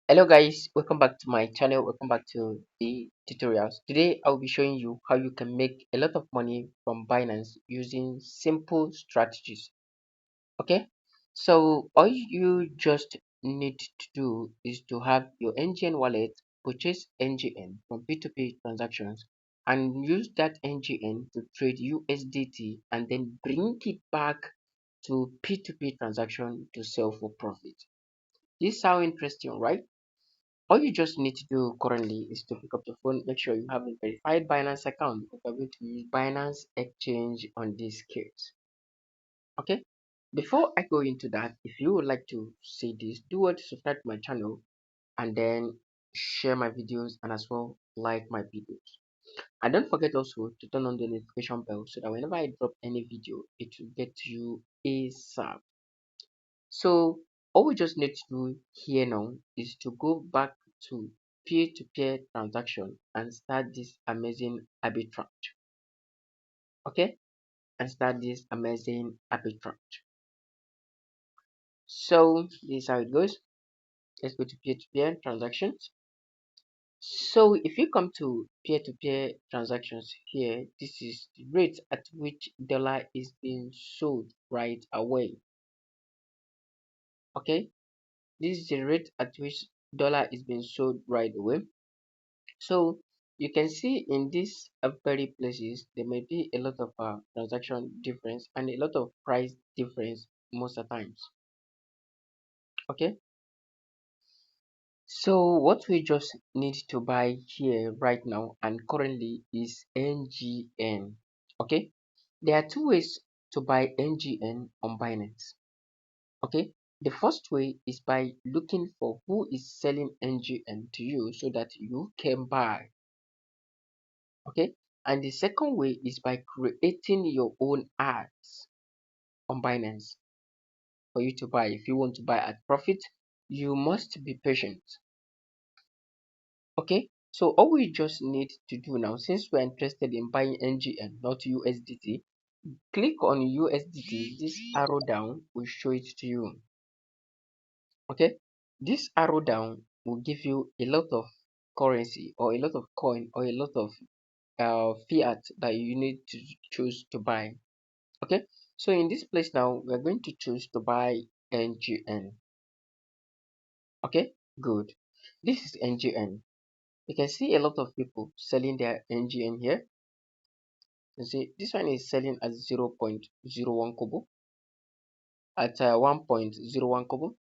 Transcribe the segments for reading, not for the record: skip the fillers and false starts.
Hello guys, welcome back to my channel. Welcome back to the tutorials. Today I'll be showing you how you can make a lot of money from Binance using simple strategies. Okay, so all you just need to do is to have your ngn wallet, purchase ngn from P2P transactions, and use that ngn to trade USDT and then bring it back to P2P transaction to sell for profit. This sounds interesting, right? All you just need to do currently is to pick up the phone, make sure you have a verified Binance account. We're going to use Binance Exchange on this case. Okay. Before I go into that, if you would like to see this, do what to subscribe to my channel and then share my videos and as well like my videos. And don't forget also to turn on the notification bell so that whenever I drop any video, it will get to you ASAP. So all we just need to do here now is to go back to peer-to-peer transaction and start this amazing arbitrage. Okay, and start this amazing arbitrage. So this is how it goes. Let's go to peer-to-peer transactions. So if you come to peer-to-peer transactions here, this is the rate at which dollar is being sold right away. Okay, this is the rate at which dollar is being sold right away. So you can see in these very places there may be a lot of transaction difference and a lot of price difference most of the times. Okay, so what we just need to buy here right now and currently is ngn. Okay, there are two ways to buy ngn on Binance. Okay, the first way is by looking for who is selling ngn to you so that you can buy. Okay, and the second way is by creating your own ads on Binance for you to buy. If you want to buy at profit, you must be patient. Okay, so all we just need to do now, since we're interested in buying ngn not USDT, click on USDT. This arrow down will show it to you. Okay, this arrow down will give you a lot of currency or a lot of coin or a lot of fiat that you need to choose to buy. Okay, so in this place now we're going to choose to buy ngn. Okay, good. This is ngn. You can see a lot of people selling their ngn here. You see this one is selling at 0.01 kobo, at 1.01 kobo,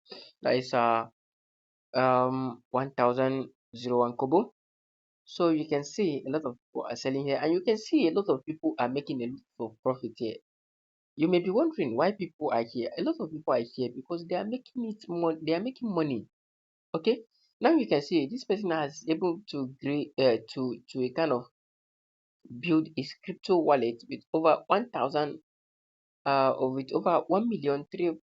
that is 1001 kobo. So you can see a lot of people are selling here, and you can see a lot of people are making a lot of profit here. You may be wondering why people are here. A lot of people are here because they are making it money. They are making money. Okay. Now you can see this person has able to to a kind of build his crypto wallet with over 1,000 or with over 1 million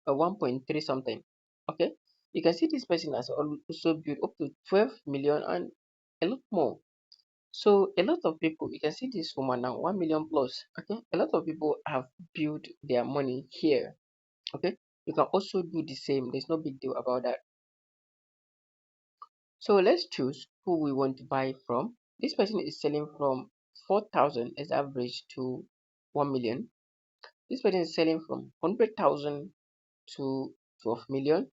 1.3 something. Okay. You can see this person has also built up to 12 million and a lot more. So a lot of people, you can see this woman now, 1 million plus. Okay, a lot of people have built their money here. Okay, you can also do the same. There's no big deal about that. So let's choose who we want to buy from. This person is selling from 4,000 as average to 1 million. This person is selling from 100,000 to 12 million,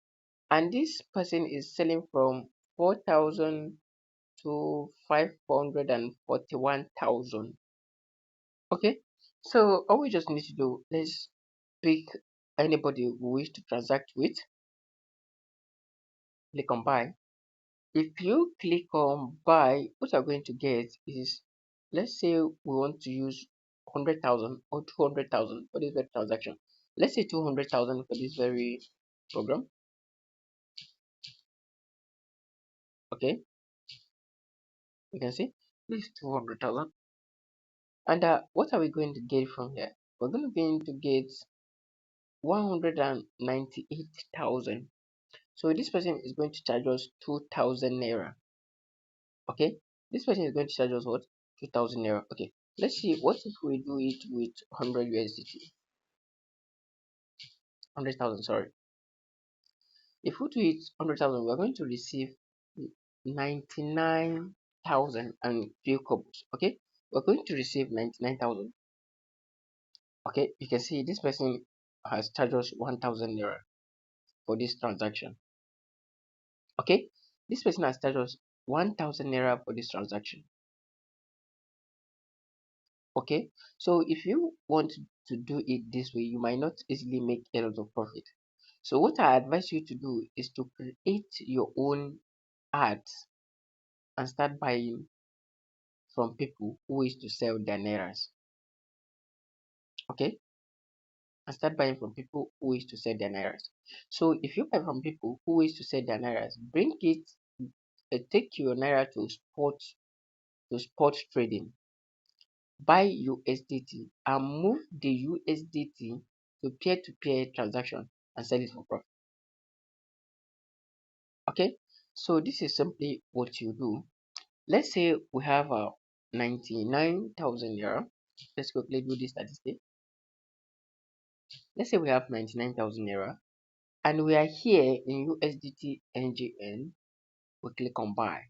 and this person is selling from 4,000 to 541,000. Okay, so all we just need to do, let's pick anybody we wish to transact with. Click on buy. If you click on buy, what you're going to get is, let's say we want to use 100,000 or 200,000 for this very transaction. Let's say 200,000 for this very program. Okay, you can see this is 200,000. And what are we going to get from here? We're going to get 198,000. So this person is going to charge us 2,000 naira. Okay, this person is going to charge us what? 2,000 naira. Okay, let's see what if we do it with 100 USDT. 100,000, sorry. If we do it 100,000, we're going to receive 99,000 and few kobo. Okay, we're going to receive 99,000. Okay, you can see this person has charged us 1,000 naira for this transaction. Okay, this person has charged us 1,000 naira for this transaction. Okay, so if you want to do it this way, you might not easily make a lot of profit. So what I advise you to do is to create your own ads and start buying from people who wish to sell their nairas. Okay, and start buying from people who wish to sell their nairas. So if you buy from people who wish to sell their nairas, bring it, take your naira to spot trading. Buy USDT and move the USDT to peer-to-peer transaction and sell it for profit. Okay, so this is simply what you do. Let's say we have 99,000 naira. Let's quickly do this statistic. Let's say we have 99,000 naira and we are here in USDT NGN. We click on buy.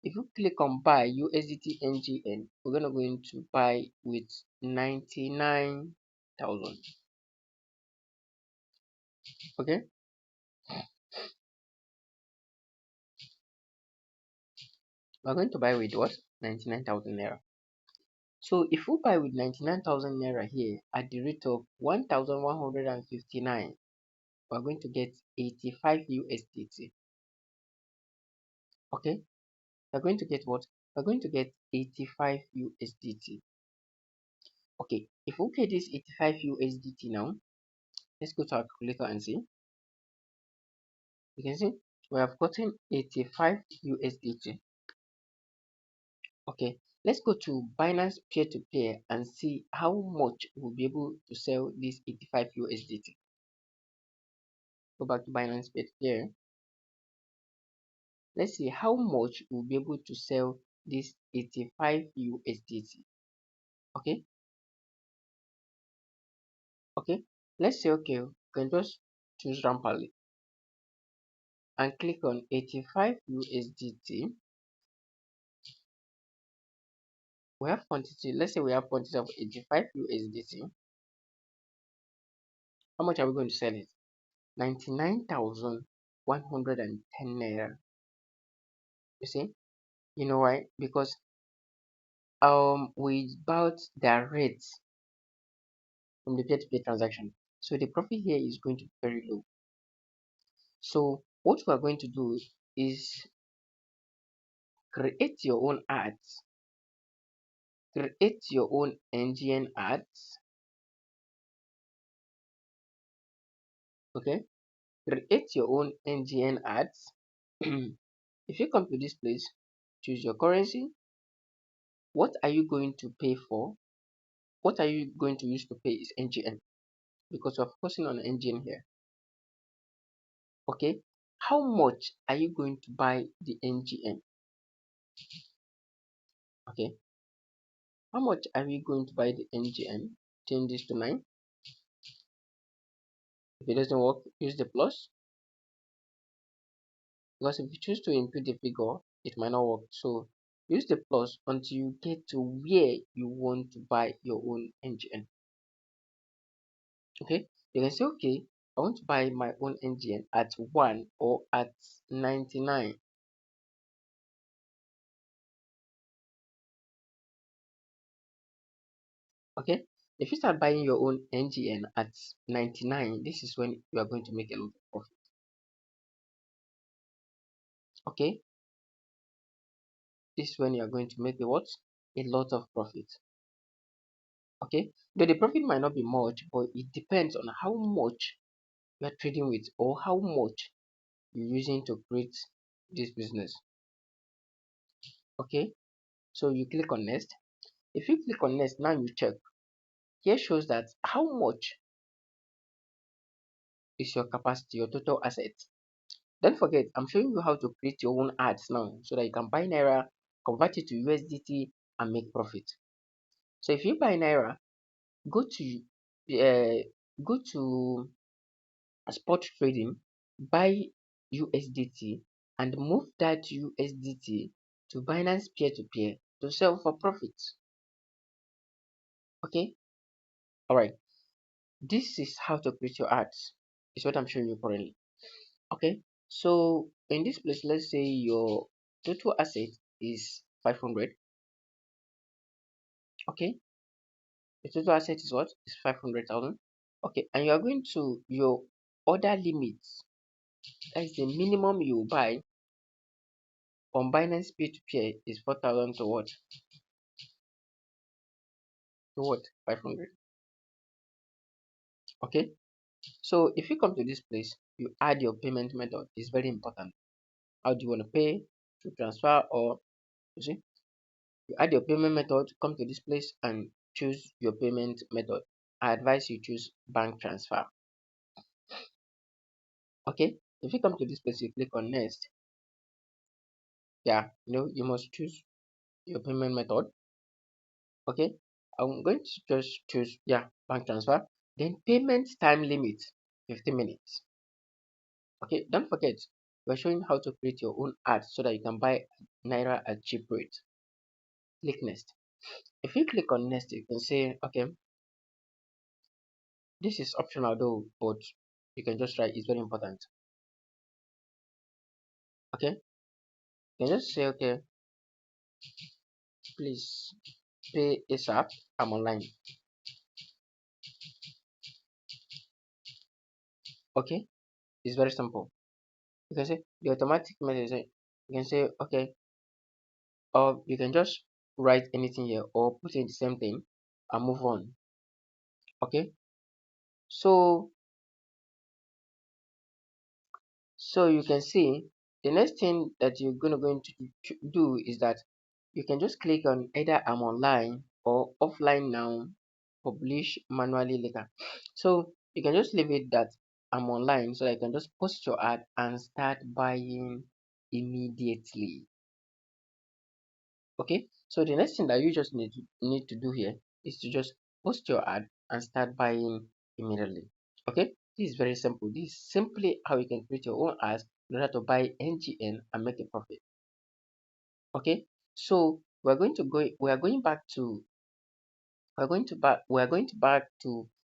If you click on buy USDT NGN, we're going to buy with 99,000. Okay, we're going to buy with what? 99,000 naira. So if we buy with 99,000 naira here at the rate of 1,159, we're going to get 85 USDT. Okay, we're going to get what? We're going to get 85 USDT. Okay, if we get this 85 USDT now, let's go to our calculator and see. You can see we have gotten 85 USDT. Okay, let's go to Binance peer-to-peer and see how much we'll be able to sell this 85 USDT. Go back to Binance peer-to-peer. Let's see how much we'll be able to sell this 85 USDT. Okay, okay, let's say okay, we can just choose Rampally and click on 85 USDT. We have quantity, let's say we have quantity of 85 USDT. How much are we going to sell it? 99,110 naira. You see, you know why? Because we bought the rates from the peer-to-peer transaction, so the profit here is going to be very low. So what we are going to do is create your own ads, create your own NGN ads. Okay, create your own NGN ads. If you come to this place, choose your currency. What are you going to pay for? What are you going to use to pay is NGN, because we're focusing on NGN here. Okay, how much are you going to buy the NGN? Okay, how much are we going to buy the NGN? Change this to 9. If it doesn't work, use the plus, because if you choose to input the figure, it might not work. So use the plus until you get to where you want to buy your own NGN. Okay, you can say okay, I want to buy my own NGN at 1 or at 99. Okay, if you start buying your own NGN at 99, this is when you are going to make a lot of profit. Okay, this is when you are going to make a what? A lot of profit. Okay, though the profit might not be much, but it depends on how much you are trading with or how much you're using to create this business. Okay, so you click on next. If you click on next, now you check. Here shows that how much is your capacity, your total assets. Don't forget, I'm showing you how to create your own ads now so that you can buy Naira, convert it to USDT and make profit. So if you buy Naira, go to go to spot trading, buy USDT and move that USDT to Binance peer-to-peer to sell for profits. Okay, all right. This is how to create your ads. Is what I'm showing you currently. Okay, so in this place, let's say your total asset is 500. Okay, the total asset is what? Is 500,000. Okay, and you are going to your order limits. That is the minimum you buy on Binance peer-to-peer is 4,000 to what? To what? 500. Okay, so if you come to this place, you add your payment method. It's very important. How do you want to pay? To transfer, or you see, you add your payment method, come to this place and choose your payment method. I advise you choose bank transfer. Okay, if you come to this place, you click on next. Yeah, you must choose your payment method. Okay, I'm going to just choose, yeah, bank transfer. Then payment time limit 15 minutes. Okay, don't forget, we're showing how to create your own ads so that you can buy Naira at cheap rate. Click next. If you click on next, you can say, okay, this is optional though, but you can just try. It's very important. Okay, you can just say, okay, please pay ASAP. I'm online. Okay, it's very simple. You can say the automatic message. You can say, okay, or you can just write anything here or put in the same thing and move on. Okay, so you can see the next thing that you're going to do is that you can just click on either I'm online or offline now, publish manually later. So you can just leave it that I'm online, so I can just post your ad and start buying immediately. Okay, so the next thing that you just need to do here is to just post your ad and start buying immediately. Okay, this is very simple. This is simply how you can create your own ads in order to buy NGN and make a profit. Okay, so we are going back to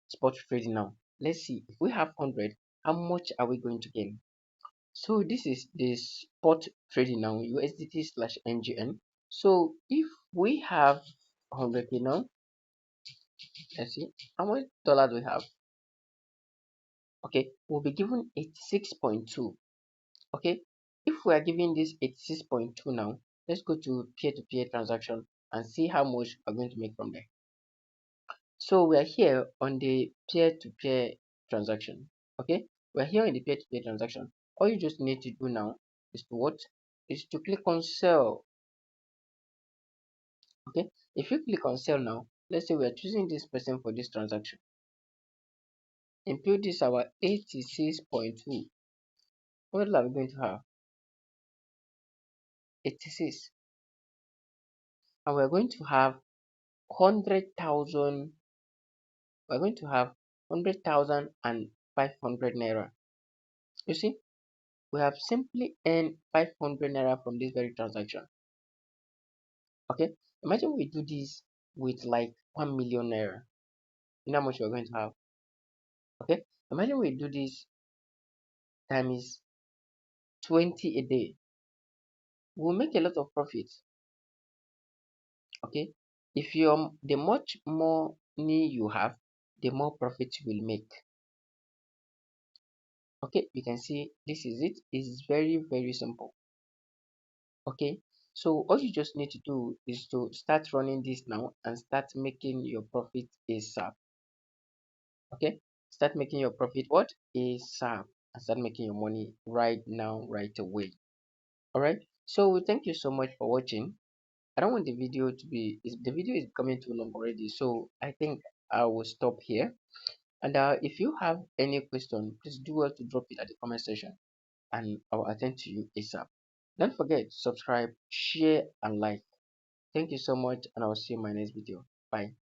spot trading now. Let's see, if we have 100, how much are we going to gain? So this is the spot trading now, USDT slash NGN. So if we have 100k now, let's see how much dollars we have. Okay, we'll be given 86.2. Okay, if we are giving this 86.2 now, let's go to peer-to-peer transaction and see how much we're going to make from there. So we are here on the peer-to-peer transaction. Okay, we're here in the peer-to-peer transaction. All you just need to do now is to what? Is to click on sell. Okay, if you click on sell now, let's say we are choosing this person for this transaction. Input this our 86.2. What are we going to have? 86. And we're going to have 100,000. We're going to have 100,000 and 500 naira. You see, we have simply earned 500 naira from this very transaction. Okay, imagine we do this with like 1 million naira. You know how much we're going to have? Okay, imagine we do this times 20 a day. We'll make a lot of profit. Okay, if you're the much more money you have, the more profit you will make. Okay, you can see this is it. It's very simple. Okay, so all you just need to do is to start running this now and start making your profit ASAP. Okay, start making your profit what? ASAP, and start making your money right now, right away. All right, so thank you so much for watching. I don't want the video to be the video is becoming too long already, so I think I will stop here. And if you have any question, please do well to drop it at the comment section and I will attend to you ASAP. Don't forget, subscribe, share, and like. Thank you so much, and I will see you in my next video. Bye.